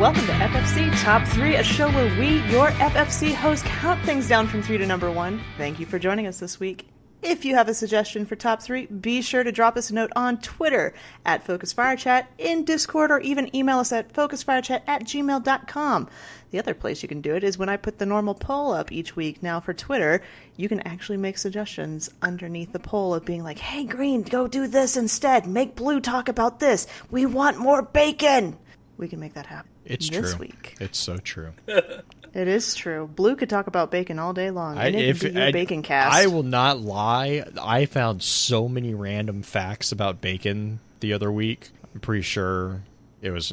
Welcome to FFC Top 3, a show where we, your FFC hosts, count things down from 3 to number 1. Thank you for joining us this week. If you have a suggestion for Top 3, be sure to drop us a note on Twitter at FocusFireChat, in Discord, or even email us at focusfirechat@gmail.com. The other place you can do it is when I put the normal poll up each week. Now for Twitter, you can actually make suggestions underneath the poll of being like, hey, Green, go do this instead. Make Blue talk about this. We want more bacon. We can make that happen. It's this true. Week. It's so true. It is true. Blue could talk about bacon all day long. Bacon cast. I will not lie. I found so many random facts about bacon the other week. I'm pretty sure it was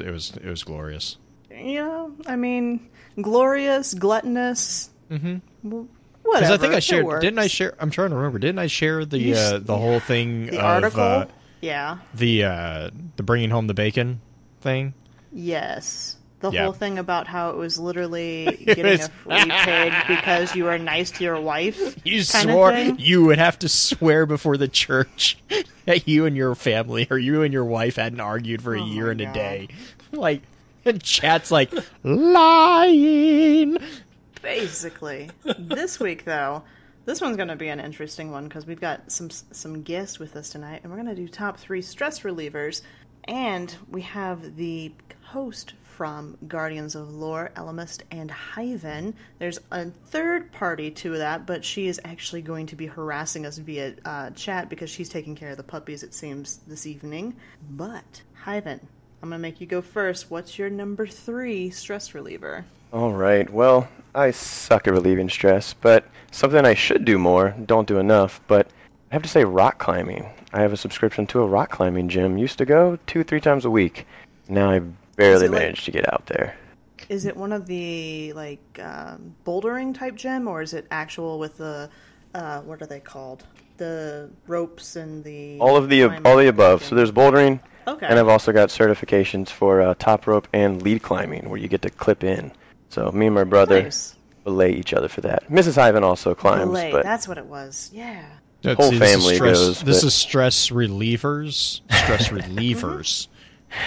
glorious. You know, I mean, glorious, gluttonous. Mm-hmm. Whatever. Because I think I shared. Didn't I share? I'm trying to remember. Didn't I share the whole thing? The article. Yeah. The bringing home the bacon thing. Yes. The whole thing about how it was literally getting a free pig because you were nice to your wife. You swore you would have to swear before the church that you and your family or you and your wife hadn't argued for a year and a day. Like, and chat's like, lying. Basically. This week, though, this one's going to be an interesting one because we've got some guests with us tonight, and we're going to do top 3 stress relievers. And we have the host from Guardians of Lore, Ellimist, and Hyven. There's a third party to that, but she is actually going to be harassing us via chat because she's taking care of the puppies, it seems, this evening. But, Hyven, I'm going to make you go first. What's your number 3 stress reliever? All right. Well, I suck at relieving stress, but something I should do more, don't do enough, but I have to say rock climbing. I have a subscription to a rock climbing gym. Used to go 2-3 times a week. Now I barely managed to get out there. Is it one of the bouldering type gym, or is it actual with the what are they called? The ropes and the all the above. So there's bouldering, okay, and I've also got certifications for top rope and lead climbing, where you get to clip in. So me and my brother belay each other for that. Mrs. Hyven also climbs. Belay, but that's what it was. Yeah. The whole family goes. This is stress relievers. Stress relievers.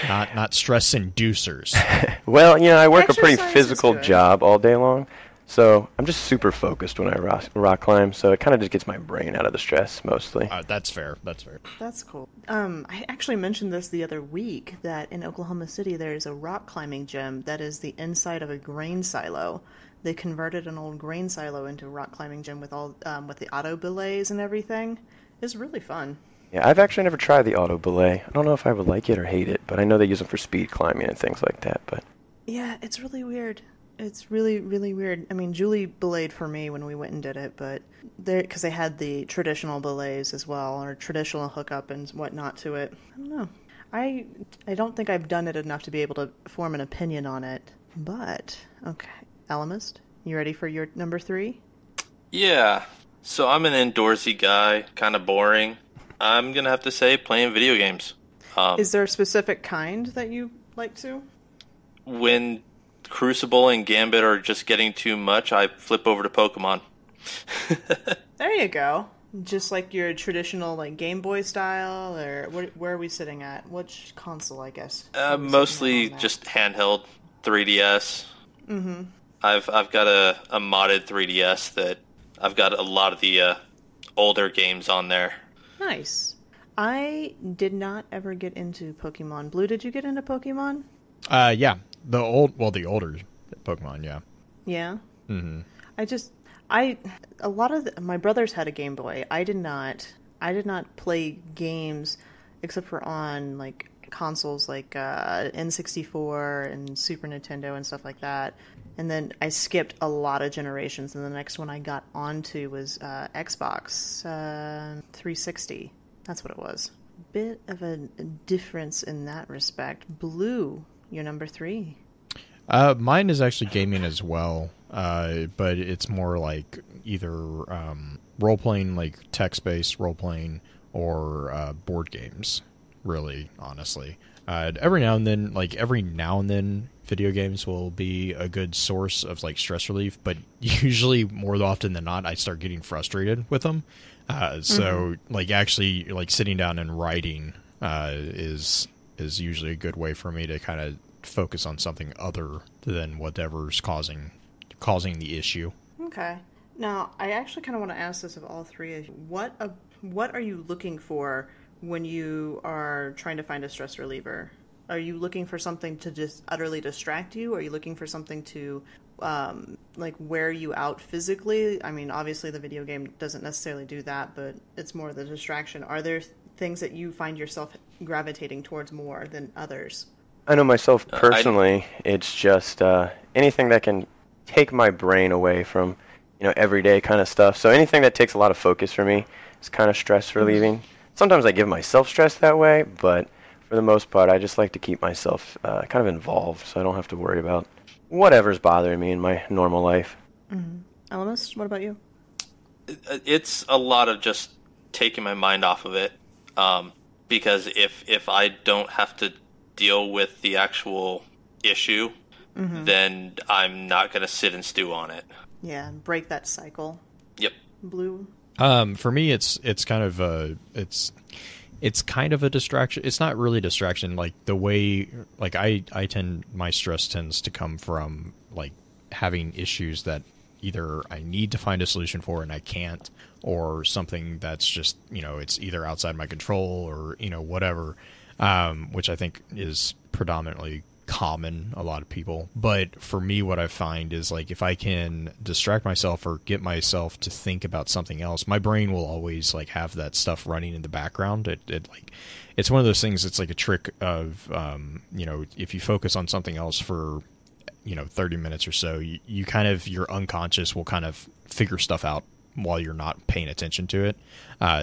Not stress inducers. Well, I work a pretty physical job all day long, so I'm just super focused when I rock climb, so it kind of just gets my brain out of the stress, mostly. That's fair. That's cool. I actually mentioned this the other week, that in Oklahoma City there's a rock climbing gym that is the inside of a grain silo. They converted an old grain silo into a rock climbing gym with all with the auto belays and everything. It's really fun. Yeah, I've actually never tried the auto belay. I don't know if I would like it or hate it, but I know they use them for speed climbing and things like that. But yeah, it's really weird. It's really, really weird. I mean, Julie belayed for me when we went and did it, but because they had the traditional belays as well, or traditional hookup and whatnot to it. I don't know. I don't think I've done it enough to be able to form an opinion on it. But okay. Ellimist, you ready for your number 3? Yeah. So I'm an indoorsy guy, kind of boring. I'm going to have to say playing video games. Is there a specific kind that you like to? When Crucible and Gambit are just getting too much, I flip over to Pokemon. There you go. Just like your traditional Game Boy style, or where are we sitting at? Which console, I guess? Mostly just handheld 3DS. Mm-hmm. I've got a modded 3DS that I've got a lot of the older games on there. Nice. I did not ever get into Pokemon. Blue, did you get into Pokemon? Yeah. The older Pokemon, yeah. Yeah? Mm-hmm. My brothers had a Game Boy. I did not play games except for on, consoles like N64 and Super Nintendo and stuff like that. And then I skipped a lot of generations, and the next one I got onto was Xbox 360. That's what it was. Bit of a difference in that respect. Blue, your number 3. Mine is actually gaming as well, but it's more like either role-playing, like text-based role-playing, or board games, really, honestly. Every now and then, video games will be a good source of stress relief, but usually more often than not, I start getting frustrated with them. So actually sitting down and writing is usually a good way for me to kind of focus on something other than whatever's causing the issue. Okay. Now, I actually kind of want to ask this of all three of you. What are you looking for when you are trying to find a stress reliever? Are you looking for something to just utterly distract you? Are you looking for something to like wear you out physically? I mean, obviously the video game doesn't necessarily do that, but it's more the distraction. Are there things that you find yourself gravitating towards more than others? I know myself personally, it's just anything that can take my brain away from, everyday kind of stuff. So anything that takes a lot of focus for me is kind of stress relieving. Sometimes I give myself stress that way, but for the most part, I just like to keep myself kind of involved so I don't have to worry about whatever's bothering me in my normal life. Alamus, what about you? It's a lot of just taking my mind off of it, because if I don't have to deal with the actual issue, then I'm not going to sit and stew on it. Yeah, break that cycle. Yep. Blue? For me, it's kind of a distraction. It's not really distraction. Like the way, like my stress tends to come from like having issues that either I need to find a solution for and I can't, or something that's just, it's either outside my control or, whatever, which I think is predominantly common a lot of people. But for me, what I find is like if I can distract myself or get myself to think about something else, my brain will always like have that stuff running in the background. It's one of those things. It's like a trick of if you focus on something else for 30 minutes or so, you kind of, your unconscious will kind of figure stuff out while you're not paying attention to it.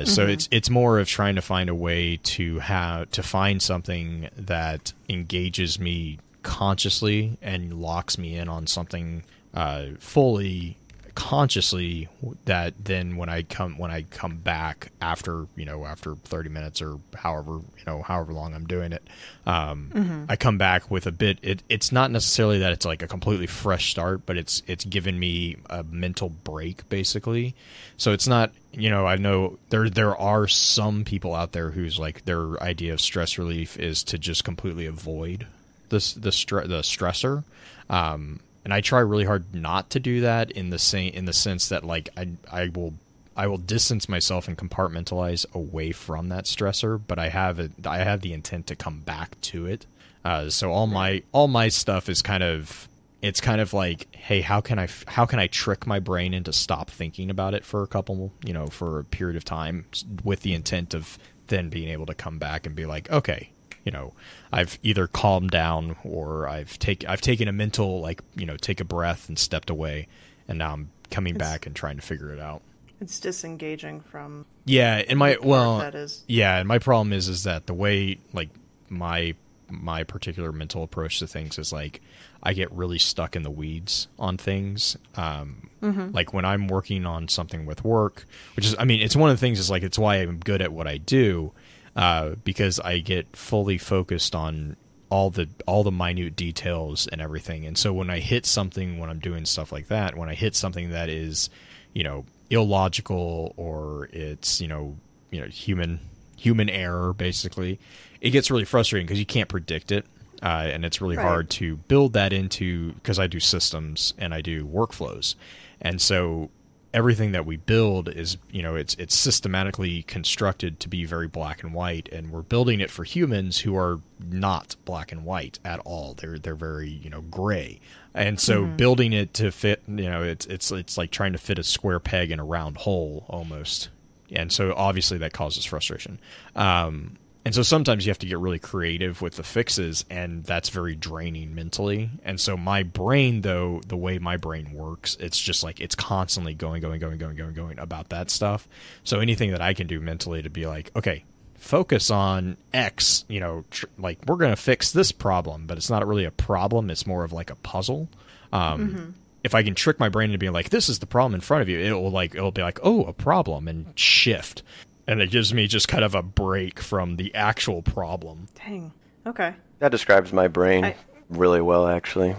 So it's more of trying to find a way to find something that engages me consciously and locks me in on something fully consciously, that then when I come back after 30 minutes or however long I'm doing it, I come back with a bit. It's not necessarily that it's like a completely fresh start, but it's given me a mental break basically. So it's not, I know there are some people out there whose like their idea of stress relief is to just completely avoid the stressor. And I try really hard not to do that in the sense that like I will distance myself and compartmentalize away from that stressor, but I have the intent to come back to it. So all my stuff is kind of like, hey, how can I trick my brain into stop thinking about it for for a period of time, with the intent of then being able to come back and be like, okay, I've either calmed down or I've taken a mental, like, take a breath and stepped away, and now I'm coming back and trying to figure it out. It's disengaging from. Yeah, and my problem is that the way, like, my particular mental approach to things is like I get really stuck in the weeds on things. Like when I'm working on something with work, which is, it's one of the things is like, it's why I'm good at what I do. Because I get fully focused on all the minute details and everything. And so when I hit something, when I'm doing stuff like that, when I hit something that is, illogical, or it's, human error, basically, it gets really frustrating because you can't predict it. And it's really hard to build that into, because I do systems and I do workflows. And so everything that we build is, it's systematically constructed to be very black and white, and we're building it for humans who are not black and white at all. They're very, gray. And so building it to fit, it's like trying to fit a square peg in a round hole almost. And so obviously that causes frustration. And so sometimes you have to get really creative with the fixes, and that's very draining mentally. And so my brain, though, the way my brain works, it's just like it's constantly going about that stuff. So anything that I can do mentally to be like, okay, focus on X, like we're going to fix this problem, but it's not really a problem. It's more of like a puzzle. If I can trick my brain into being like, this is the problem in front of you, it'll be like, oh, a problem, and shift. And it gives me just kind of a break from the actual problem. Dang. Okay. That describes my brain really well, actually.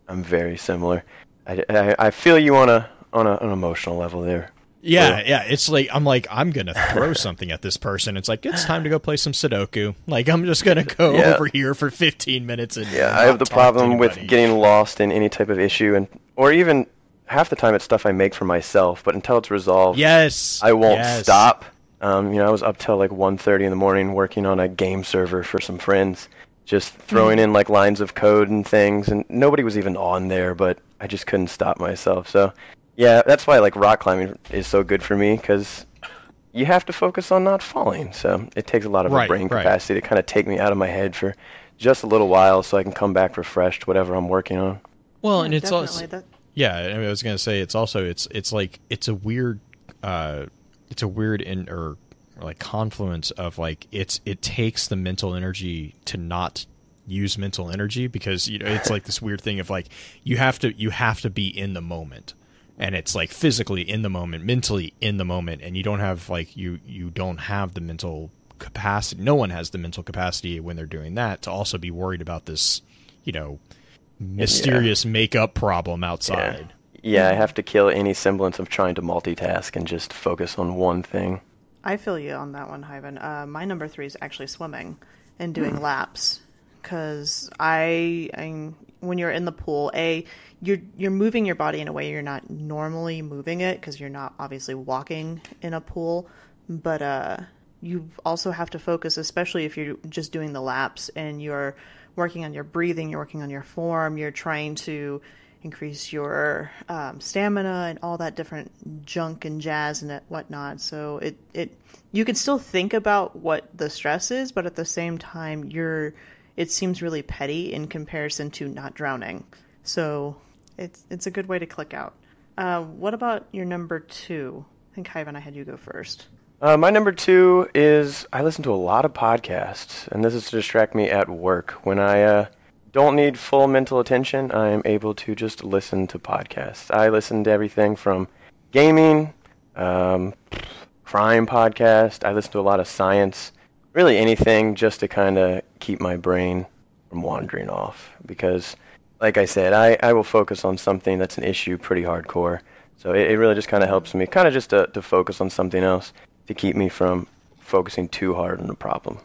I'm very similar. I feel you on an emotional level there. Yeah. It's like I'm gonna throw something at this person. It's like it's time to go play some Sudoku. Like I'm just gonna go over here for 15 minutes and I have the problem with getting lost in any type of issue, or even half the time it's stuff I make for myself. But until it's resolved, I won't stop. I was up till like 1:30 in the morning working on a game server for some friends, just throwing in like lines of code and things, and nobody was even on there, but I just couldn't stop myself. So. Yeah, that's why like rock climbing is so good for me, because you have to focus on not falling. So it takes a lot of brain capacity to kind of take me out of my head for just a little while, so I can come back refreshed, whatever I'm working on. Well, and it's also I was gonna say it's also it's like it's a weird confluence of like it takes the mental energy to not use mental energy, because it's like this weird thing of like you have to be in the moment. And it's like physically in the moment, mentally in the moment, and you don't have like you don't have the mental capacity. No one has the mental capacity when they're doing that to also be worried about this, mysterious makeup problem outside. Yeah, I have to kill any semblance of trying to multitask and just focus on one thing. I feel you on that one, Hyven. My number 3 is actually swimming and doing laps, because when you're in the pool, you're moving your body in a way you're not normally moving it, because you're not obviously walking in a pool, but you also have to focus, especially if you're just doing the laps and you're working on your breathing, you're working on your form, you're trying to increase your stamina and all that different junk and jazz and whatnot. So you could still think about what the stress is, but at the same time it seems really petty in comparison to not drowning. So it's a good way to click out. What about your number 2? I think Hyven, I had you go first. My number 2 is I listen to a lot of podcasts, and this is to distract me at work. When I don't need full mental attention, I am able to just listen to podcasts. I listen to everything from gaming, crime podcast. I listen to a lot of science, really anything just to kind of keep my brain from wandering off, because like I said, I will focus on something that's an issue pretty hardcore. So it really just kind of helps me kind of just to focus on something else to keep me from focusing too hard on the problem.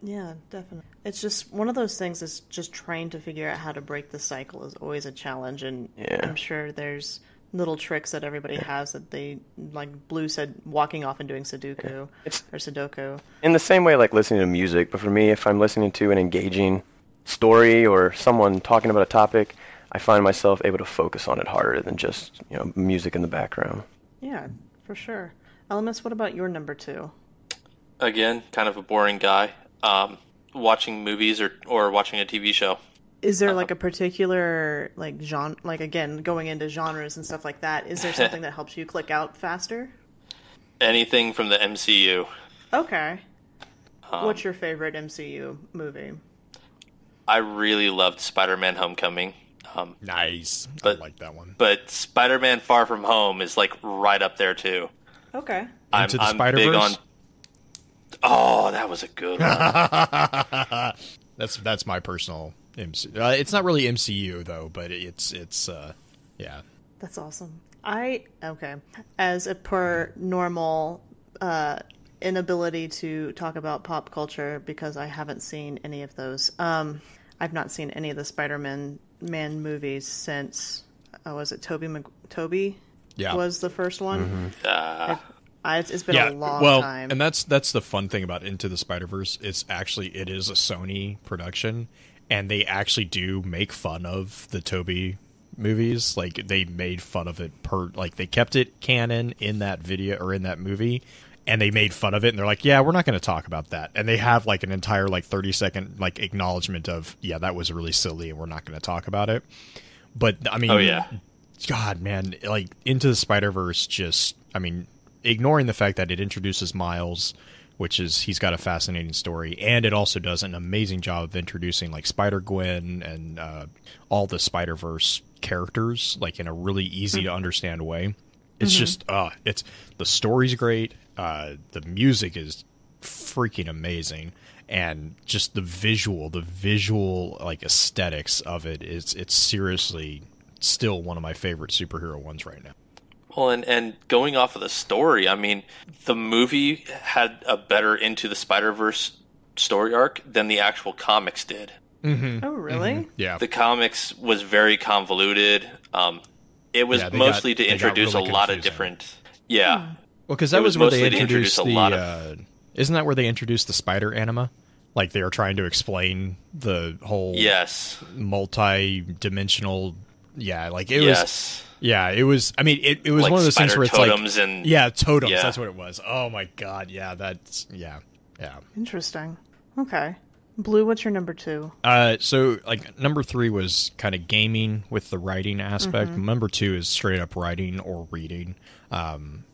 Yeah, definitely. It's just one of those things is just trying to figure out how to break the cycle is always a challenge. And I'm sure there's little tricks that everybody has that they, like Blue said, walking off and doing Sudoku or Sudoku. In the same way like listening to music, but for me, if I'm listening to an engaging story or someone talking about a topic, I find myself able to focus on it harder than just music in the background. Yeah, for sure. Elemis, what about your number 2? Again, kind of a boring guy. Watching movies or watching a TV show. Is there like a particular like genre, like again going into genres and stuff like that? Is there something that helps you click out faster? Anything from the MCU. Okay. What's your favorite MCU movie? I really loved Spider-Man: Homecoming. Nice. I like that one. But Spider-Man: Far From Home is like right up there too. Okay. Into the Spider-Verse? Big on. Oh, that was a good one. That's my personal MCU. It's not really MCU though, but it's yeah. That's awesome. As a per normal inability to talk about pop culture because I haven't seen any of those. I've not seen any of the Spider-Man movies since was it Toby? Yeah, was the first one. Mm-hmm. It's been a long time. And that's the fun thing about Into the Spider-Verse. It is a Sony production, and they actually do make fun of the Toby movies. Like they made fun of it they kept it canon in that video or in that movie, and they made fun of it, and they're like, yeah, we're not going to talk about that. And they have like an entire 30-second acknowledgement of, yeah, that was really silly and we're not going to talk about it. But I mean, God, man, like Into the Spider-Verse ignoring the fact that it introduces Miles, which is, he's got a fascinating story, and it also does an amazing job of introducing Spider-Gwen and all the Spider-Verse characters in a really easy to understand way. It's just the story's great, the music is freaking amazing, and just the visual aesthetics of it's seriously still one of my favorite superhero ones right now. Well, and going off of the story, I mean, the movie had a better Into the Spider-Verse story arc than the actual comics did. Oh, really? Yeah. The comics was very convoluted. It was mostly to introduce really a lot of confusing. different... Yeah. Well, because that was where they mostly to introduced introduce a lot of... Isn't that where they introduced the spider anima? Like they were trying to explain the whole Yes. multi-dimensional... Yeah, like it Yes. was... Yeah, it was... I mean, it was Like one of those things spider where it's totems like... and... Yeah, totems. Yeah. That's what it was. Oh my god, yeah, that's... Yeah. Interesting. Okay. Blue, what's your number 2? So, like, number 3 was kind of gaming with the writing aspect. Number 2 is straight up writing or reading,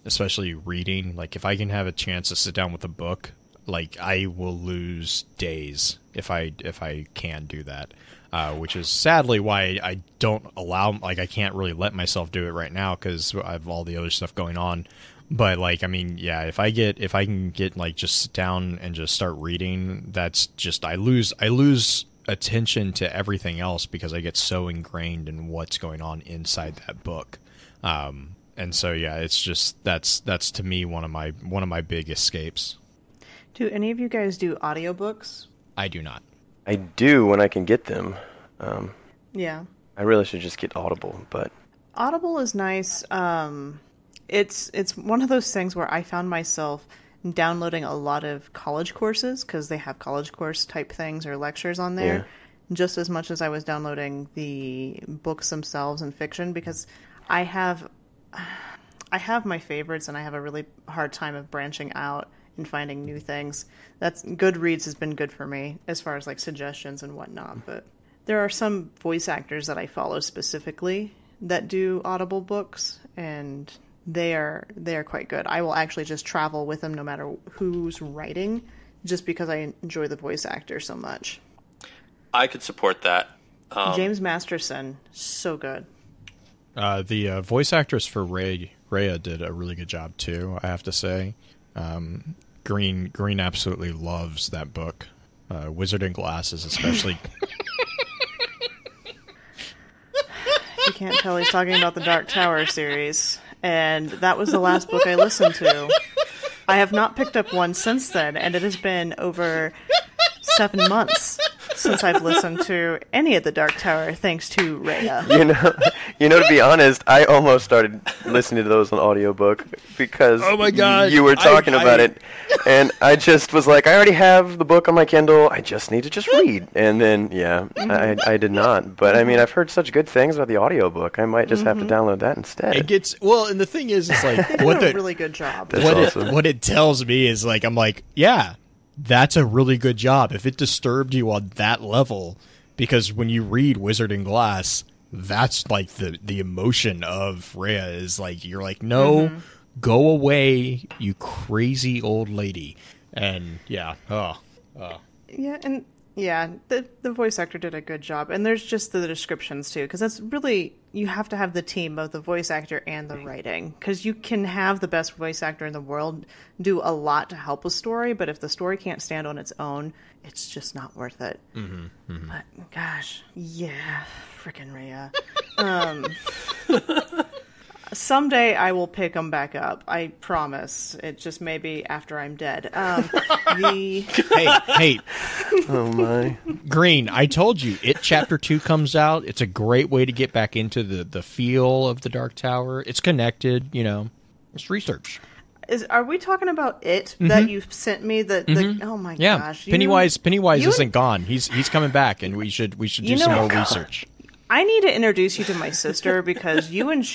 especially reading. Like, if I can have a chance to sit down with a book, like, I will lose days if I can do that, which is sadly why I don't allow, like, I can't really let myself do it right now because I have all the other stuff going on. But like, I mean, yeah, if I can get like just sit down and just start reading, that's just I lose attention to everything else because I get so ingrained in what's going on inside that book. And so yeah, it's just that's to me one of my big escapes. Do any of you guys do audiobooks? I do not. I do when I can get them. Yeah. I really should just get Audible, but Audible is nice. It's one of those things where I found myself downloading a lot of college courses because they have college course type things or lectures on there, just as much as I was downloading the books themselves and fiction because I have my favorites and I have a really hard time of branching out and finding new things. That's Goodreads has been good for me as far as like suggestions and whatnot, but there are some voice actors that I follow specifically that do Audible books and they are quite good. I will actually just travel with them no matter who's writing, just because I enjoy the voice actor so much. I could support that. James Masterson, so good. The voice actress for Rhea did a really good job too, I have to say. Green absolutely loves that book. Wizard and Glasses especially. You can't tell he's talking about the Dark Tower series. And that was the last book I listened to. I have not picked up one since then, and it has been over 7 months since I've listened to any of the Dark Tower, thanks to Rhea. You know, to be honest, I almost started listening to those on audiobook because oh my God, you were talking about it, and I just was like, I already have the book on my Kindle, I just need to just read. And then, I did not. But, I mean, I've heard such good things about the audiobook, I might just have to download that instead. It gets, well, and the thing is, it's like, They did a really good job. What it tells me is, like, I'm like, yeah, that's a really good job. If it disturbed you on that level, because when you read Wizard and Glass, that's like the emotion of Rhea is like, you're like, no, go away, you crazy old lady. And yeah, the voice actor did a good job, and there's just the descriptions too, because that's really, you have to have the team, both the voice actor and the writing, because you can have the best voice actor in the world do a lot to help a story, but if the story can't stand on its own, it's just not worth it. But gosh, yeah, freaking Rhea. Someday I will pick them back up. I promise. It just may be after I'm dead. Hey. Oh my. Green, I told you, It Chapter 2 comes out. It's a great way to get back into the feel of the Dark Tower. It's connected, It's research. Are we talking about It that you sent me? Oh my gosh. Pennywise isn't gone. He's coming back, and we should do some more research. I need to introduce you to my sister because you and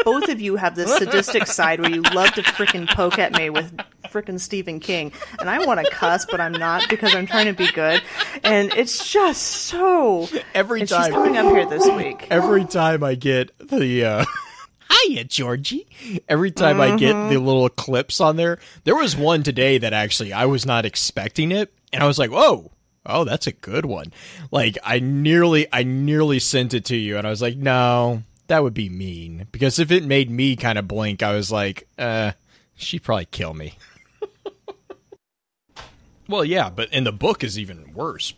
both of you have this sadistic side where you love to freaking poke at me with freaking Stephen King, and I want to cuss, but I'm not because I'm trying to be good, and it's just so. Every time she's coming up here this week. Every time I get the. Hiya, Georgie. Every time I get the little clips on there was one today that actually I was not expecting it, and I was like, whoa. Oh, that's a good one. Like, I nearly sent it to you, and I was like, no, that would be mean. Because if it made me kind of blink, I was like, she'd probably kill me. Well, yeah, but in the book is even worse,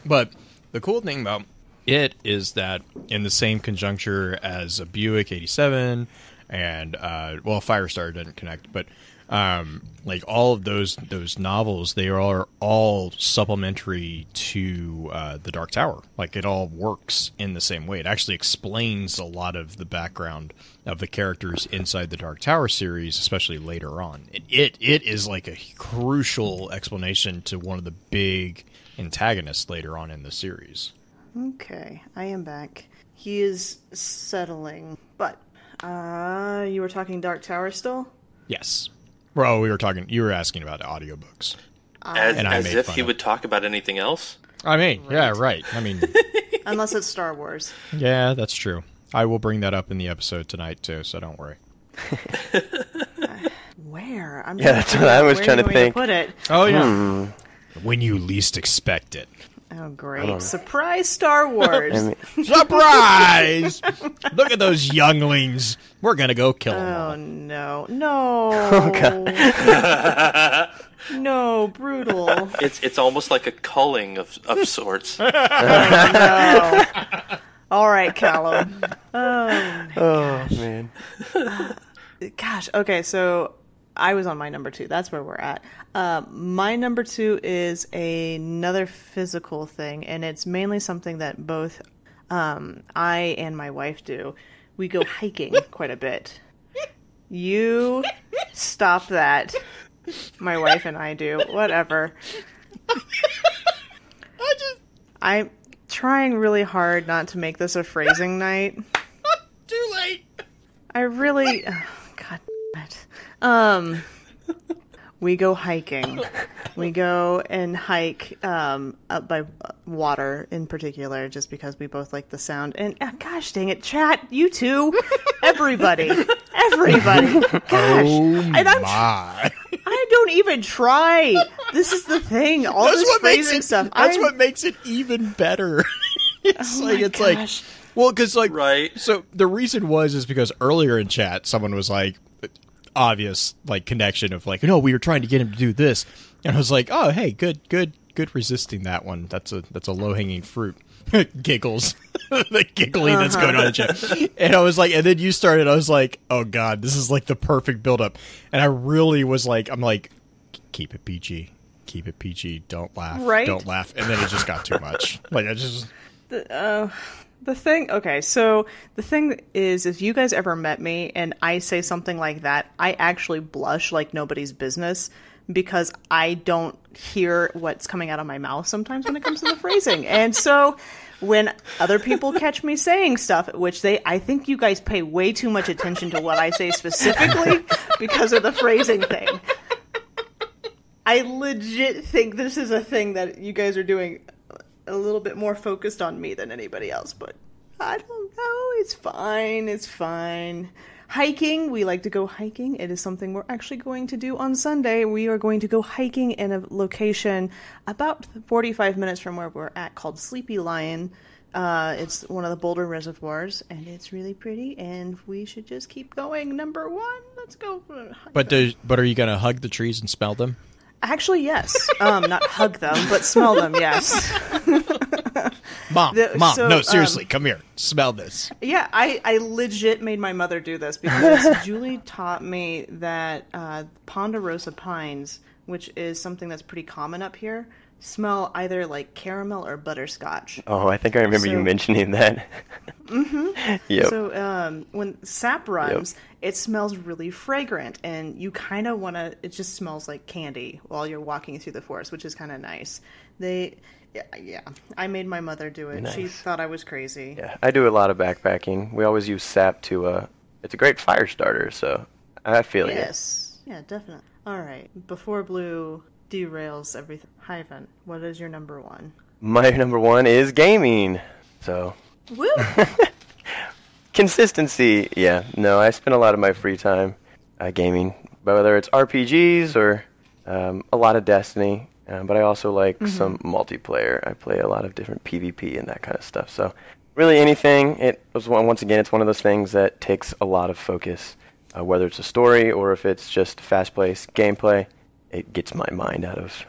but the cool thing about it is that in the same conjuncture as a Buick 87 and well, Firestar didn't connect, but like all of those novels, they are all supplementary to the Dark Tower. Like it all works in the same way. It actually explains a lot of the background of the characters inside the Dark Tower series, especially later on. It is like a crucial explanation to one of the big antagonists later on in the series. Okay, I am back. He is settling, but you were talking Dark Tower still? Yes. Well, you were asking about audiobooks. As if he would talk about anything else? I mean, right. Yeah, right. I mean... Unless it's Star Wars. Yeah, that's true. I will bring that up in the episode tonight, too, so don't worry. Where? That's what I was trying to think. Put it? Oh, yeah. When you least expect it. Oh, great. Surprise Star Wars. Surprise! Look at those younglings. We're going to go kill them all. Oh, no. No. Oh, God. No, brutal. It's almost like a culling of sorts. Oh, no. All right, Callum. Oh, man. Gosh, okay, so I was on my number 2. That's where we're at. My number 2 is another physical thing, and it's mainly something that both I and my wife do. We go hiking quite a bit. You stop that. My wife and I do. Whatever. I'm trying really hard not to make this a phrasing night. Too late. I really... Oh, God damn it. We go hiking. We go and hike up by water in particular, just because we both like the sound. And gosh dang it, chat, you two, everybody. Gosh, Oh, and my. I don't even try. This is the thing. All That's this what makes phrasing it. stuff. That's what makes it even better. It's like, well, because like, right. So the reason is because earlier in chat, someone was like, obvious like connection of like, no, we were trying to get him to do this, and I was like, oh, hey, good resisting that one. That's a low hanging fruit. Giggles, the giggling that's going on in chat, and I was like, and then you started. I was like, oh god, this is like the perfect build up, and I really was like, I'm like, keep it PG, don't laugh, right? Don't laugh, and then it just got too much. Like I just. The thing, okay, so the thing is, if you guys ever met me and I say something like that, I actually blush like nobody's business because I don't hear what's coming out of my mouth sometimes when it comes to the phrasing. And so when other people catch me saying stuff, which I think you guys pay way too much attention to what I say specifically because of the phrasing thing. I legit think this is a thing that you guys are doing a little bit more focused on me than anybody else, but I don't know. It's fine. Hiking, we like to go hiking. It is something we're actually going to do on Sunday. We are going to go hiking in a location about 45 minutes from where we're at called Sleepy Lion. It's one of the Boulder reservoirs, and it's really pretty, and we should just keep going. Number 1, let's go. But are you gonna hug the trees and smell them? Actually, yes. Not hug them, but smell them, yes. Mom, no, seriously, come here. Smell this. Yeah, I legit made my mother do this because Julie taught me that Ponderosa pines, which is something that's pretty common up here, smell either like caramel or butterscotch. Oh, I think I remember you mentioning that. Mm-hmm. Yep. So when sap runs, it smells really fragrant, and you kind of want to, it just smells like candy while you're walking through the forest, which is kind of nice. Yeah, I made my mother do it. Nice. She thought I was crazy. Yeah, I do a lot of backpacking. We always use sap to, it's a great fire starter, so I feel you. Yes, yeah, definitely. All right, before Blue derails everything. Hyven, what is your number 1? My number 1 is gaming. So. Woo! Consistency. Yeah. No, I spend a lot of my free time gaming, whether it's RPGs or a lot of Destiny. But I also like some multiplayer. I play a lot of different PvP and that kind of stuff. So really anything. Once again, it's one of those things that takes a lot of focus, whether it's a story or if it's just fast-paced gameplay. It gets my mind out of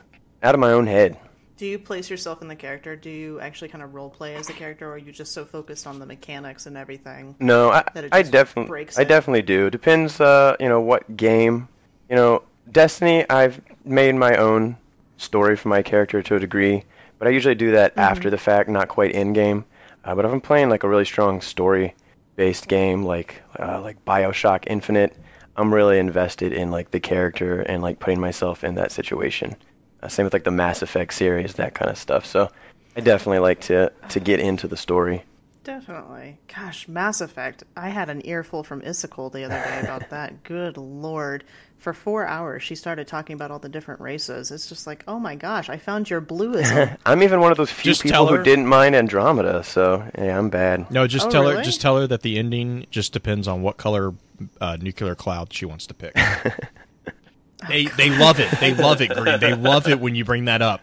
my own head. Do you place yourself in the character? Do you actually kind of role play as a character, or are you just so focused on the mechanics and everything? No, that it I just definitely, breaks I it? definitely do. Depends, what game. Destiny, I've made my own story for my character to a degree, but I usually do that after the fact, not quite in game. But if I'm playing like a really strong story-based game, like BioShock Infinite, I'm really invested in like the character and like putting myself in that situation. Same with like the Mass Effect series, that kind of stuff. So I definitely like to get into the story. Definitely. Gosh, Mass Effect. I had an earful from Issacle the other day about that. Good Lord. For 4 hours, she started talking about all the different races. It's just like, oh my gosh, I found your bluism. I'm even one of those few Just people tell who her. didn't mind Andromeda, so yeah, I'm bad. No, just Oh, tell her. really? Just tell her that the ending just depends on what color nuclear cloud she wants to pick. They love it. They love it, Green. They love it when you bring that up.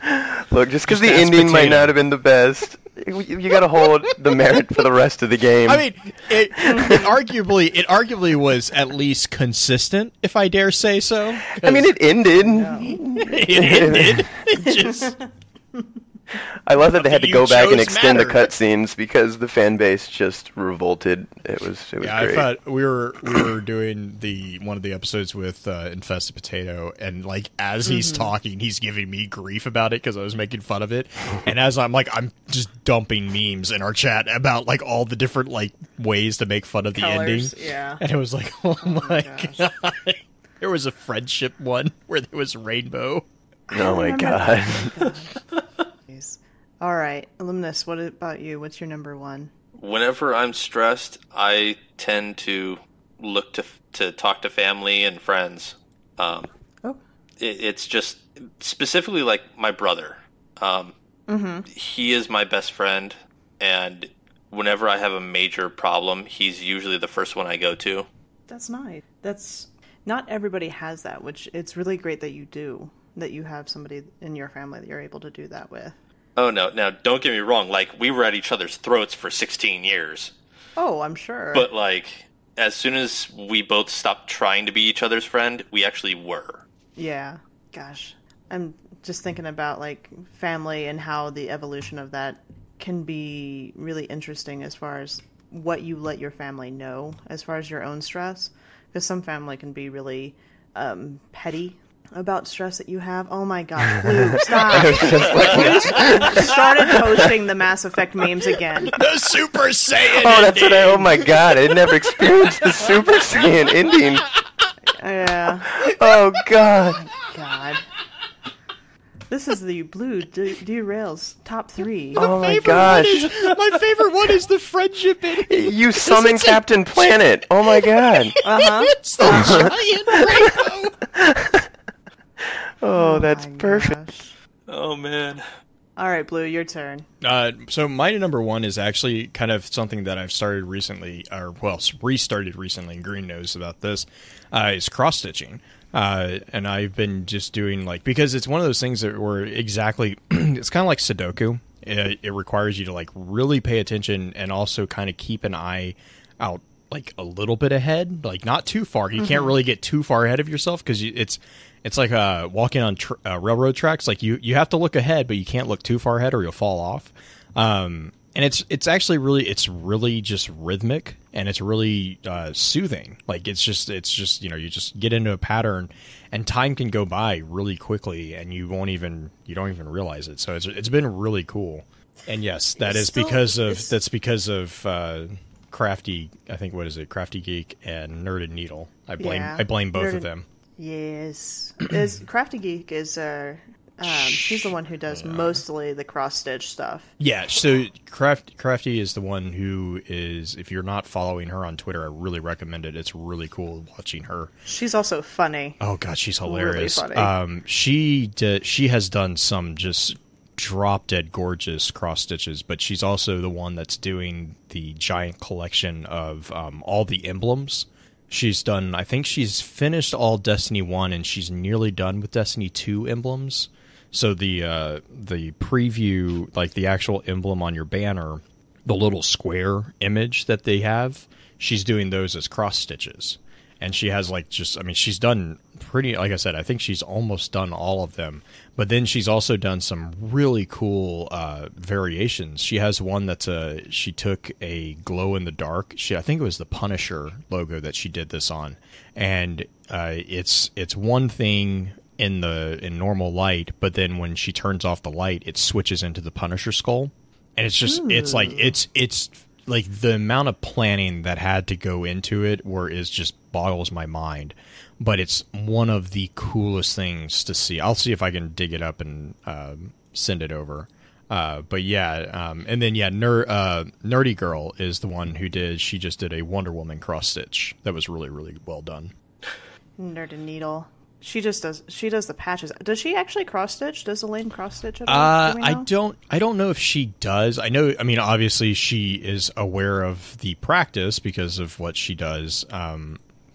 Look, just because Just the ask ending might Potato. not have been the best, you got to hold the merit for the rest of the game. I mean, it arguably was at least consistent, if I dare say so. I mean, it ended. It ended. It just I love that they had to You go back and chose extend the matter. cutscenes because the fan base just revolted. It was yeah, great. I thought we were doing one of the episodes with Infested Potato, and like as he's talking, he's giving me grief about it because I was making fun of it, and as I'm just dumping memes in our chat about like all the different like ways to make fun of the Colors, ending, yeah. and it was like, oh my gosh. god, there was a friendship one where there was rainbow. Oh my remember god. Jeez. All right, Illuminus, what about you? What's your number one? Whenever I'm stressed, I tend to look to talk to family and friends. Oh. It's just specifically like my brother. He is my best friend, and whenever I have a major problem, he's usually the first one I go to. That's nice. That's not everybody has that, which it's really great that you do. That you have somebody in your family that you're able to do that with. Oh no! Now, don't get me wrong. Like, we were at each other's throats for 16 years, Oh, I'm sure. but like, as soon as we both stopped trying to be each other's friend, we actually were. Yeah. Gosh. I'm just thinking about like family and how the evolution of that can be really interesting as far as what you let your family know as far as your own stress. Because some family can be really petty about stress that you have. Oh my gosh, Blue, stop. You started posting the Mass Effect memes again. The Super Saiyan. Oh, that's what ending. oh my god, I had never experienced the Super Saiyan ending. Yeah. Oh god. God. This is the Blue Derails top 3. Oh my Favorite gosh. one is- my favorite one is the friendship ending. You summon Captain Planet. Oh my god. Uh-huh. It's the giant rainbow. Oh, that's My perfect. Oh gosh. man. All right, Blue, your turn. So my number one is actually kind of something that I've started recently, or well, restarted recently, and Green knows about this, is cross-stitching. And I've been just doing, like, because it's one of those things that were exactly, it's kind of like Sudoku. It requires you to, like, really pay attention and also kind of keep an eye out, like, a little bit ahead, like, not too far. You can't really get too far ahead of yourself because it's like walking on railroad tracks. Like, you have to look ahead, but you can't look too far ahead or you'll fall off. And it's actually really just rhythmic, and it's really soothing. Like, it's just you just get into a pattern, and time can go by really quickly, and you don't even realize it. So it's been really cool. And yes, that's because of Crafty. I think, what is it? Crafty Geek and Nerded Needle. I blame both of them. Yes. Crafty Geek is she's the one who does mostly the cross-stitch stuff. Yeah, so Crafty is the one who is, if you're not following her on Twitter, I really recommend it. It's really cool watching her. She's also funny. Oh god, she's hilarious. Really funny. She has done some just drop dead gorgeous cross stitches, but she's also the one that's doing the giant collection of all the emblems. She's done, I think she's finished all Destiny 1 and she's nearly done with Destiny 2 emblems. So the preview, like the actual emblem on your banner, the little square image that they have, she's doing those as cross stitches. and she has like just, I mean, she's done pretty, like I said, I think she's almost done all of them, but then she's also done some really cool variations. She has one that's she took a glow in the dark, I think it was the Punisher logo that she did this on, and it's one thing in normal light, but then when she turns off the light, it switches into the Punisher skull, and it's just it's like the amount of planning that had to go into it is just boggles my mind. But it's one of the coolest things to see. I'll see if I can dig it up and send it over. But yeah, and then yeah, Nerdy Girl is the one she just did a Wonder Woman cross stitch that was really, really well done. Nerd and Needle. She does the patches. Does she actually cross stitch? Does Elaine cross stitch at all? I don't know if she does. I mean, obviously she is aware of the practice because of what she does.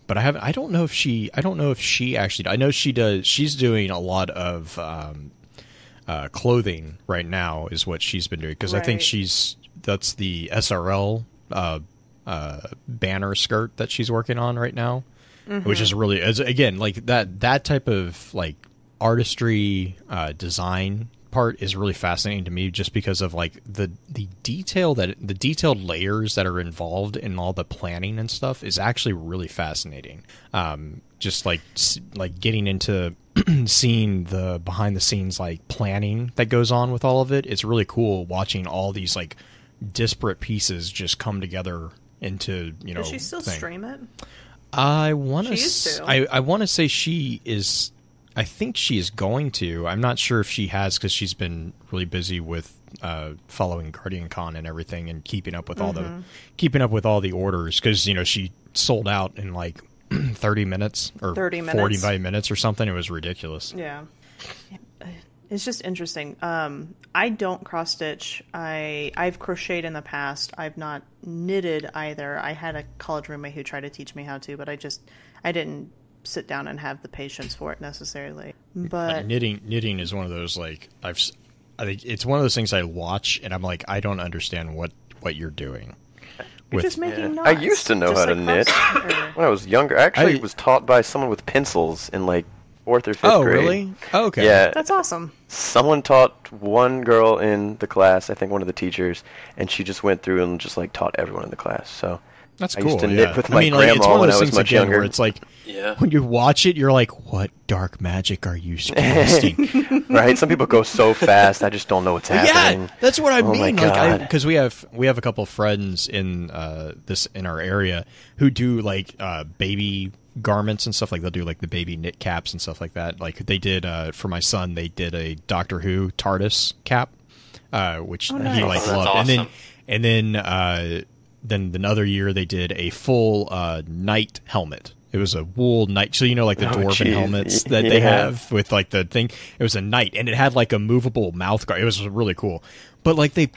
But I don't know if she actually, I know she does. She's doing a lot of clothing right now is what she's been doing. Because I think that's the SRL banner skirt that she's working on right now. Mm-hmm. Which is really, again, like that type of like artistry design part is really fascinating to me, just because of like the detailed layers that are involved in all the planning and stuff is actually really fascinating. Just like getting into seeing the behind the scenes like planning that goes on with all of it. It's really cool watching all these like disparate pieces just come together into, Does she still stream it? I want to say she is. I think she is going to. I'm not sure if she has, because she's been really busy with following Guardian Con and everything, and keeping up with all the orders. Because she sold out in like 30 minutes or 45 minutes or something. It was ridiculous. Yeah. It's just interesting. I don't cross stitch. I've crocheted in the past. I've not knitted either. I had a college roommate who tried to teach me how to, but I didn't sit down and have the patience for it necessarily. But knitting is one of those, like, I think it's one of those things I watch and I'm like, I don't understand what you're doing. You're just making knots. I used to know how to knit when I was younger. I actually was taught by someone with pencils in like 4th or 5th grade. Oh, really? Oh, okay. Yeah. That's awesome. Someone taught one girl in the class, I think one of the teachers, and she just went through and just like taught everyone in the class. So that's cool. I used to knit with my grandma when I was much younger. Where it's like, when you watch it, you're like, what dark magic are you casting? Right? Some people go so fast, I just don't know what's happening. Yeah, that's what I mean. My God. Because we have a couple of friends in our area who do like baby garments and stuff. Like they'll do like the baby knit caps and stuff like that. Like they did for my son, they did a Doctor Who TARDIS cap, which he like loved. Awesome. And then another year they did a full knight helmet. It was a wool knight, so like the dwarven helmets that they have with like the thing. It was a knight, and it had like a movable mouth guard. It was really cool. But like they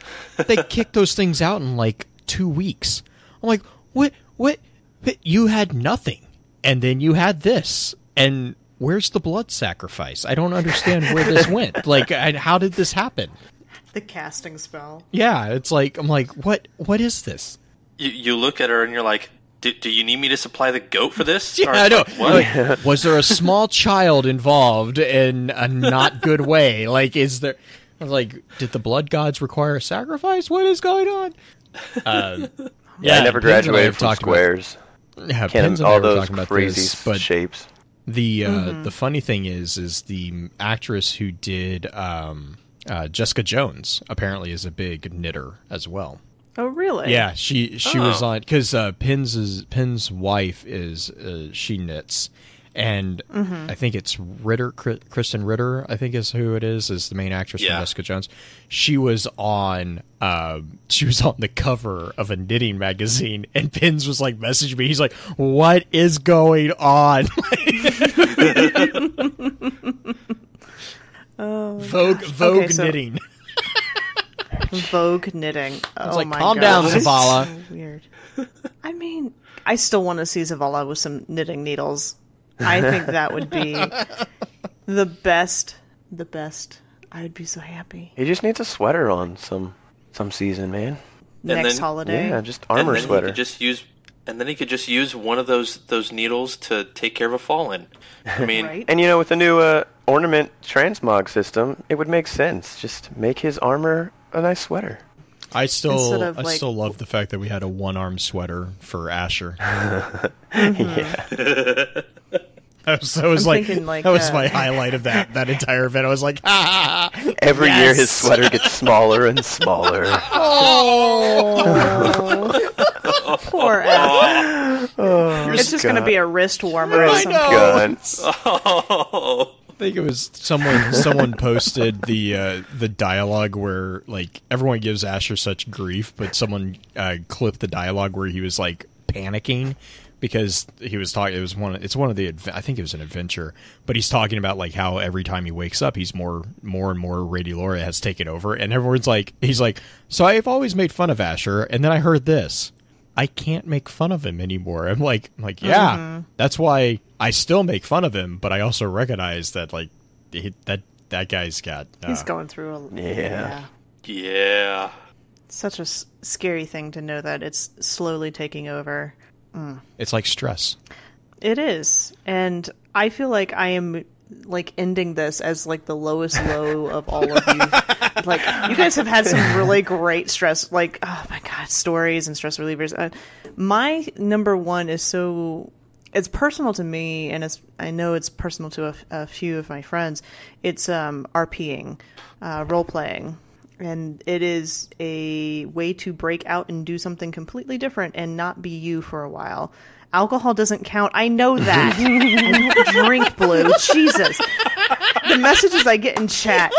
kicked those things out in like 2 weeks. I'm like, what? You had nothing. And then you had this, and where's the blood sacrifice? I don't understand where this went. Like, how did this happen? The casting spell. Yeah, it's like, I'm like, what is this? You look at her and you're like, do you need me to supply the goat for this? Yeah, I know. Like, was there a small child involved in a not good way? Like, is there? I was like, did the blood gods require a sacrifice? What is going on? I never graduated from squares. Yeah, Can't all those crazy shapes. The funny thing is the actress who did Jessica Jones apparently is a big knitter as well. Oh, really? Yeah, she was on, because Penn's wife is she knits, and I think it's Kristen Ritter, I think is who it is the main actress from Jessica Jones. She was on the cover of a knitting magazine, and Penn's was like messaging me. He's like, "What is going on?" Vogue knitting. Vogue knitting. Oh, like, my calm God. down, Zavala. So weird. I mean, I still want to see Zavala with some knitting needles. I think that would be the best. I would be so happy. He just needs a sweater on some season, man. Next holiday. Yeah, just armor and then sweater. You could just use And then he could just use one of those needles to take care of a fallen. I mean, Right. And you know, with the new ornament transmog system, it would make sense. Just make his armor a nice sweater. I Instead of, like- still love the fact that we had a one-arm sweater for Asher. Yeah. So it was I'm like, thinking, like, that was my highlight of that entire event. I was like, ah, Every year his yes. sweater gets smaller and smaller. Oh, poor Ash. It's just going to be a wrist warmer. Or I something. know. Guns. oh, I think it was someone posted the dialogue where like everyone gives Asher such grief, but someone clipped the dialogue where he was like panicking because he was talking. It's one of the I think it was an adventure, but he's talking about like how every time he wakes up, he's more and more Radiolaria has taken over, and everyone's like, he's like, so I've always made fun of Asher, and then I heard this. I can't make fun of him anymore. I'm like, yeah, that's why I still make fun of him, but I also recognize that like that guy's got He's going through a Yeah. yeah. Such a scary thing to know that it's slowly taking over. it's like stress. It is, and I feel like I am like ending this as like the lowest low of all of you. Like you guys have had some really great stress, like oh my god, stories and stress relievers. My number one is it's personal to me, and I know it's personal to a few of my friends. It's RPing, role playing. And it is a way to break out and do something completely different and not be you for a while. Alcohol doesn't count. I know that. I don't drink, Blue. Jesus. The messages I get in chat.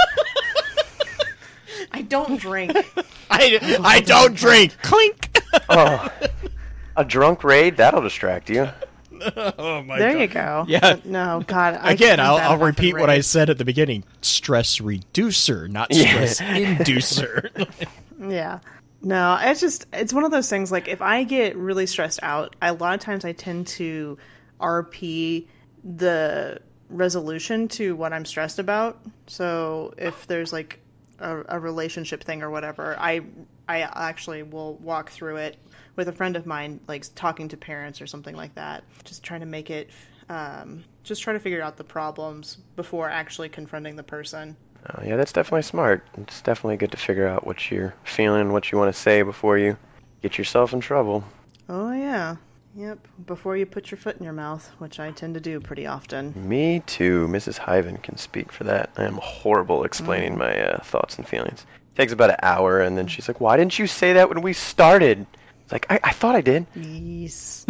I don't drink. I don't drink. Clink. Oh, a drunk raid, that'll distract you. Oh my There god. you go. Yeah. No, God. Again, I'm bad I'll enough repeat in what I rage. said at the beginning. Stress reducer, not Yeah. stress inducer. Yeah. No, it's one of those things, like, if I get really stressed out, a lot of times I tend to RP the resolution to what I'm stressed about. So if there's, like, a relationship thing or whatever, I actually will walk through it with a friend of mine, like, talking to parents or something like that. Just trying to make it, just try to figure out the problems before actually confronting the person. Oh, yeah, that's definitely smart. It's definitely good to figure out what you're feeling, what you want to say before you get yourself in trouble. Oh, yeah. Yep. Before you put your foot in your mouth, which I tend to do pretty often. Me too. Mrs. Hyven can speak for that. I am horrible explaining my thoughts and feelings. It takes about an hour, and then she's like, why didn't you say that when we started? It's like, I thought I did. Yes.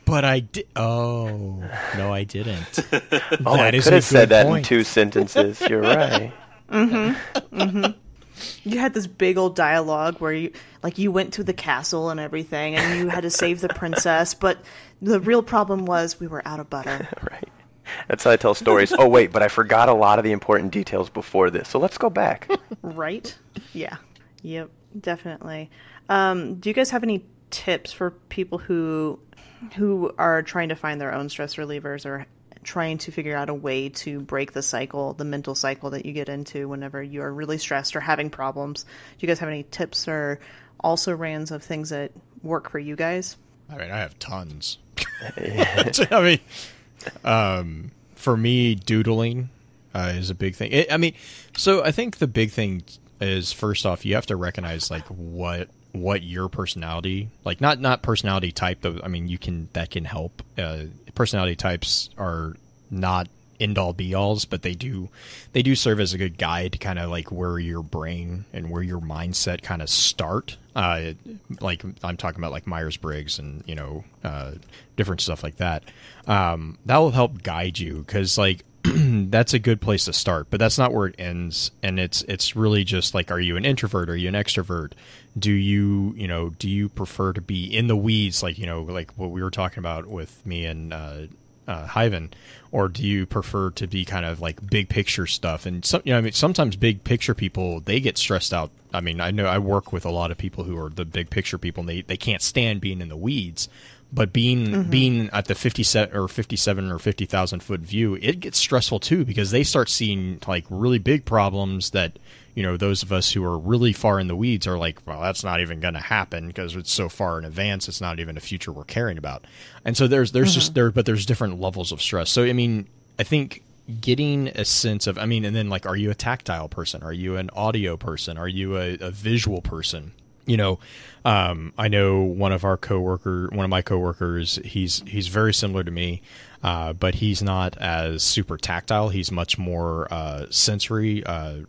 But I did. Oh no, I didn't. Oh, I That is could a have said good that in point. 2 sentences. You're right. You had this big old dialogue where you went to the castle and everything, and you had to save the princess, but the real problem was we were out of butter. Right. That's how I tell stories. Oh, wait, but I forgot a lot of the important details before this, so let's go back. Right? Yeah. Yep. Definitely. Do you guys have any tips for people who are trying to find their own stress relievers or trying to figure out a way to break the cycle, the mental cycle that you get into whenever you are really stressed or having problems? Do you guys have any tips or also rans of things that work for you guys? I mean, I have tons. I mean, for me, doodling is a big thing. So I think the big thing is, first off, you have to recognize like what your personality, like not personality type though. I mean, that can help. Personality types are not end all be alls, but they do serve as a good guide to kind of like where your brain and where your mindset kind of start. Like I'm talking about like Myers-Briggs and different stuff like that. That will help guide you, because like that's a good place to start, but that's not where it ends. And it's really just like, are you an introvert? Are you an extrovert? Do you prefer to be in the weeds, like what we were talking about with me and Hyven, or do you prefer to be kind of like big picture stuff? And sometimes big picture people, they get stressed out. I mean, I know I work with a lot of people who are the big picture people, and they can't stand being in the weeds. But being at the 57 or 50,000 foot view, it gets stressful too, because they start seeing like really big problems that, you know, those of us who are really far in the weeds are like, well, that's not even going to happen because it's so far in advance. It's not even a future we're caring about. And so there's there's different levels of stress. So, I mean, I think getting a sense of, I mean, and then like, are you a tactile person? Are you an audio person? Are you a visual person? You know, I know one of my coworkers, he's very similar to me, but he's not as super tactile. He's much more sensory,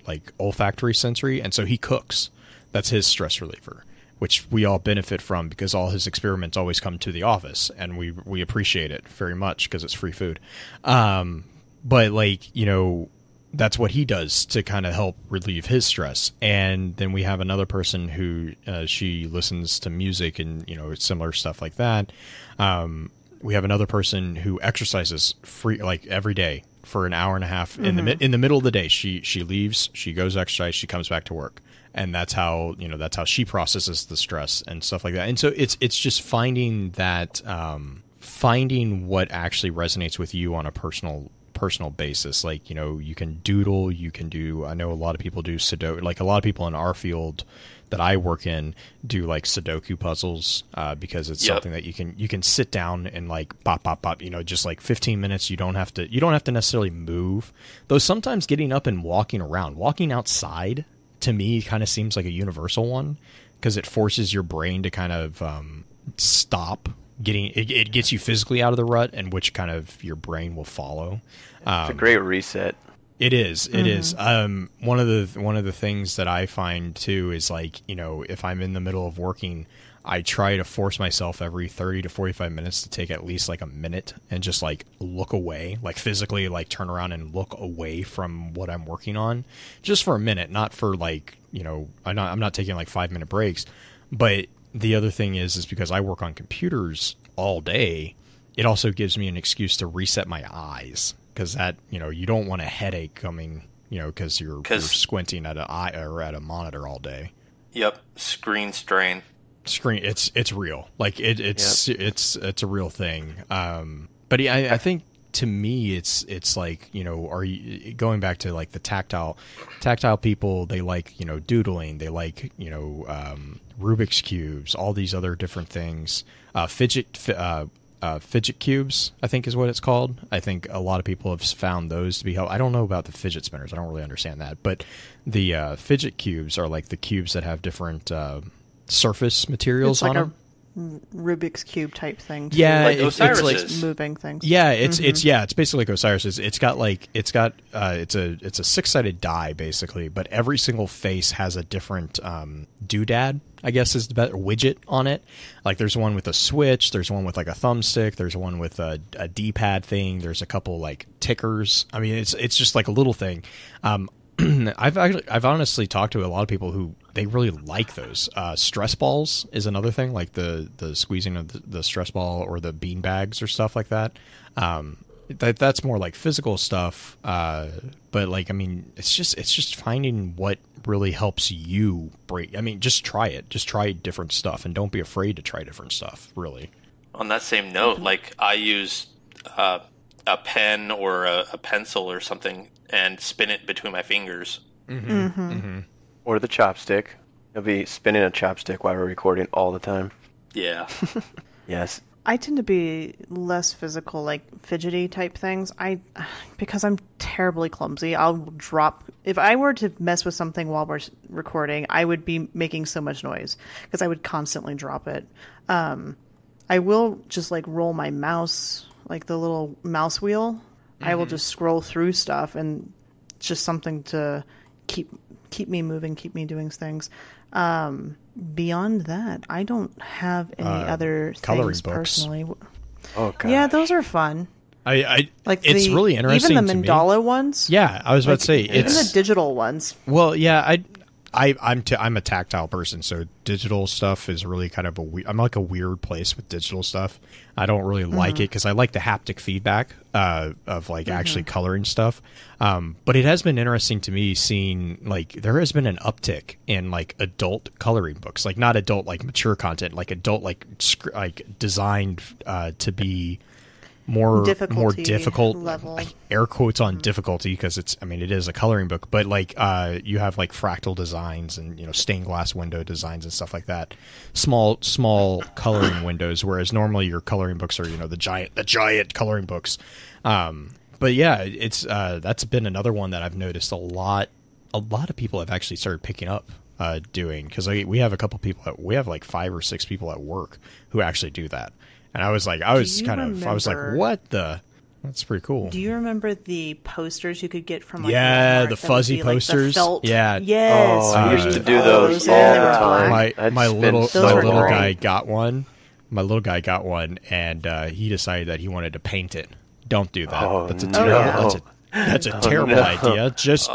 like olfactory sensory, and so he cooks. That's his stress reliever, which we all benefit from because all his experiments always come to the office, and we appreciate it very much because it's free food. But like, you know, that's what he does to kind of help relieve his stress. And then we have another person who she listens to music and, you know, similar stuff like that. We have another person who exercises every day for an hour and a half in the middle of the day. She leaves, she goes exercise, she comes back to work. And that's how she processes the stress and stuff like that. And so it's just finding that, finding what actually resonates with you on a personal basis. Like, you know, you can doodle, you can do, I know a lot of people do Sudoku, like a lot of people in our field that I work in do like Sudoku puzzles, because it's something that you can sit down and like bop, you know, just like 15 minutes. You don't have to necessarily move, though sometimes getting up and walking outside to me kind of seems like a universal one, because it forces your brain to kind of stop. It gets you physically out of the rut, and which kind of your brain will follow. It's a great reset. It is. It is. One of the things that I find too is, like, you know, if I'm in the middle of working, I try to force myself every 30 to 45 minutes to take at least like a minute and just like look away, like physically like turn around and look away from what I'm working on, just for a minute, not for like, you know, I'm not taking like 5-minute breaks. But the other thing is because I work on computers all day, it also gives me an excuse to reset my eyes, because that, you know, you don't want a headache coming, you know, because you're squinting at an eye or at a monitor all day. Yep, screen strain. It's real. Like it's a real thing. But I think to me it's like, you know, are you going back to like the tactile people? They like, you know, doodling. They like, you know, Rubik's cubes, all these other different things. Fidget cubes, I think is what it's called. I think a lot of people have found those to be helpful. I don't know about the fidget spinners. I don't really understand that. But the fidget cubes are like the cubes that have different surface materials on them. Rubik's cube type thing too. Like it's like moving things. Yeah, it's basically like Osiris's. It's a 6-sided die basically, but every single face has a different doodad, I guess is the better widget on it. Like there's one with a switch, there's one with like a thumbstick, there's one with a D-pad thing, there's a couple like tickers. I mean, it's just like a little thing. I've honestly talked to a lot of people who they really like those. Stress balls is another thing, like the squeezing of the stress ball or the bean bags or stuff like that. That's more like physical stuff. But like, I mean, it's just finding what really helps you break. I mean, just try it. Just try different stuff, and don't be afraid to try different stuff. Really. On that same note, like I use a pen or a pencil or something and spin it between my fingers. Or the chopstick. You'll be spinning a chopstick while we're recording all the time. Yeah. Yes. I tend to be less physical, like fidgety type things. Because I'm terribly clumsy, I'll drop. If I were to mess with something while we're recording, I would be making so much noise because I would constantly drop it. I will just like roll my mouse, like the little mouse wheel. I will just scroll through stuff, and it's just something to keep me moving, keep me doing things. Beyond that, I don't have any other things books. Personally. Oh god. Yeah, those are fun. I like it's really interesting. Even the to mandala me. ones. Yeah, I was about to say even the digital ones. Well, yeah, I'm a tactile person, so digital stuff is really kind of I'm like a weird place with digital stuff. I don't really like it because I like the haptic feedback of like actually coloring stuff. But it has been interesting to me seeing like there has been an uptick in like adult coloring books, like not adult like mature content, like adult like designed to be more difficult level. Like air quotes on difficulty because it is a coloring book, but like you have like fractal designs and stained glass window designs and stuff like that, small coloring windows, whereas normally your coloring books are the giant coloring books. But yeah, it's that's been another one that I've noticed a lot of people have actually started picking up doing, because we have a couple people we have like 5 or 6 people at work who actually do that. And I was like, what the? That's pretty cool. Do you remember the posters you could get from like Walmart, the fuzzy posters? Like, the felt? Yeah. Yes. Oh, I used to do those all the time. My little guy great. got one. My little guy got one, and he decided that he wanted to paint it. Don't do that. Oh, that's a no. terrible. That's a terrible idea. Just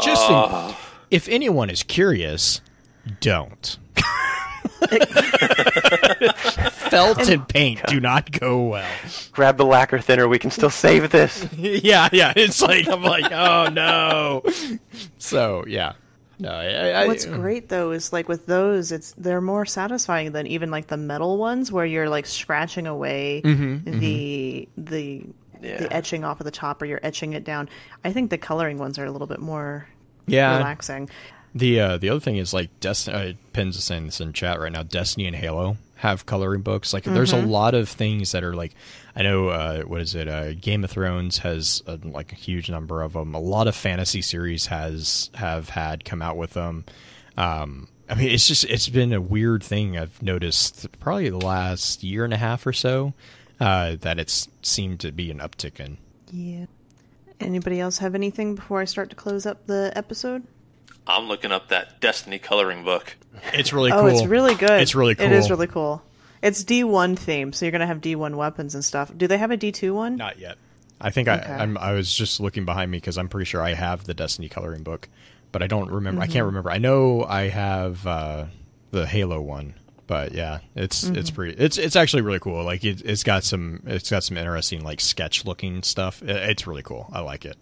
if anyone is curious, don't. Felt and paint do not go well. Grab the lacquer thinner. We can still save this. Yeah. It's like I'm like, oh no. So yeah. No, What's great though is like with those, they're more satisfying than even like the metal ones where you're like scratching away the etching off of the top, or you're etching it down. I think the coloring ones are a little bit more relaxing. The other thing is like Destiny. Pins is saying this in chat right now. Destiny and Halo have coloring books. Like there's a lot of things that are like, I know Game of Thrones has like a huge number of them. A lot of fantasy series have had come out with them. It's been a weird thing I've noticed probably the last year and a half or so that it's seemed to be an uptick in. Yeah. Anybody else have anything before I start to close up the episode? I'm looking up that Destiny coloring book. It's really cool. Oh, it's really good. It's really cool. It is really cool. It's D1 themed, so you're going to have D1 weapons and stuff. Do they have a D2 one? Not yet. I think I was just looking behind me because I'm pretty sure I have the Destiny coloring book, but I don't remember. I can't remember. I know I have the Halo one, but yeah, it's pretty. It's actually really cool. Like it's got some interesting like sketch looking stuff. It's really cool. I like it.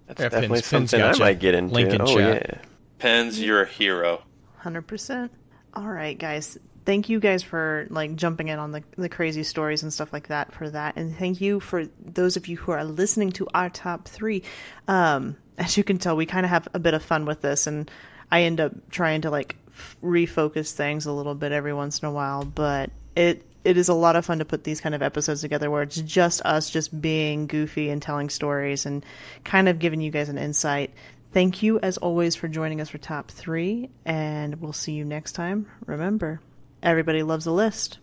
That's definitely something I might get into. Link in chat. Yeah. Pens, you're a hero. 100%. All right, guys. Thank you guys for like jumping in on the crazy stories and stuff like that for that. And thank you for those of you who are listening to our top 3. As you can tell, we kind of have a bit of fun with this, and I end up trying to like refocus things a little bit every once in a while, but it is a lot of fun to put these kind of episodes together where it's just us just being goofy and telling stories and kind of giving you guys an insight. Thank you, as always, for joining us for Top 3, and we'll see you next time. Remember, everybody loves a list.